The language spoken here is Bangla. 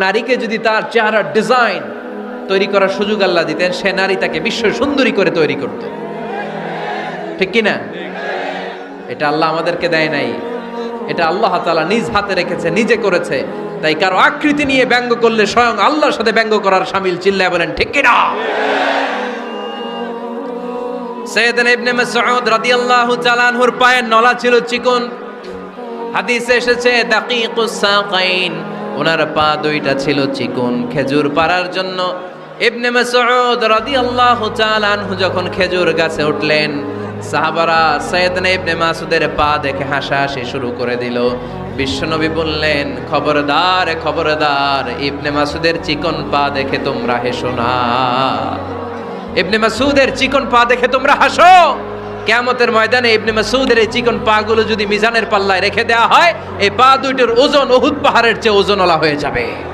নারীকে যদি তার চেহারার ডিজাইন তৈরি করার সুযোগ আল্লাহ দিতেন, সে নারী তাকে বিশ্ব সুন্দরী করে তৈরি করত, ঠিক কিনা? এটা আল্লাহ আমাদেরকে দেয় নাই, এটা আল্লাহ তাআলা নিজ হাতে রেখেছে, নিজে করেছে। তাই কারো আকৃতি নিয়ে ব্যঙ্গ করলে স্বয়ং আল্লাহর সাথে ব্যঙ্গ করার শামিল। চিল্লায় বলেন ঠিক কিনা? সাইয়েদনা ইবনে মাসউদ রাদিয়াল্লাহু তাআলা আনহুর পায়ের নলা ছিল চিকন। হাদিসে এসেছে দাকিকুস সাকাইন, ওনার পা দুইটা ছিল চিকন। খেজুর পাড়ার জন্য ইবনে মাসউদ রাদিয়াল্লাহু তাআলা আনহু যখন খেজুর গাছে উঠলেন, সাহাবারা সাইয়েদনা ইবনে মাসউদের পা দেখে হাসাহাসি শুরু করে দিল। বিশ্বনবী বললেন, খবরদার খবরদার, ইবনে মাসউদের চিকন পা দেখে তোমরা হেসো না। ইবনে মাসউদের চিকন পা দেখে তোমরা হাসো। কিয়ামতের ময়দানে ইবনে মাসউদের এই চিকন পা গুলো যদি মিজানের পাল্লায় রেখে দেওয়া হয়, এই পা দুইটার ওজন উহুদ পাহাড়ের চেয়ে ওজনওয়ালা হয়ে যাবে।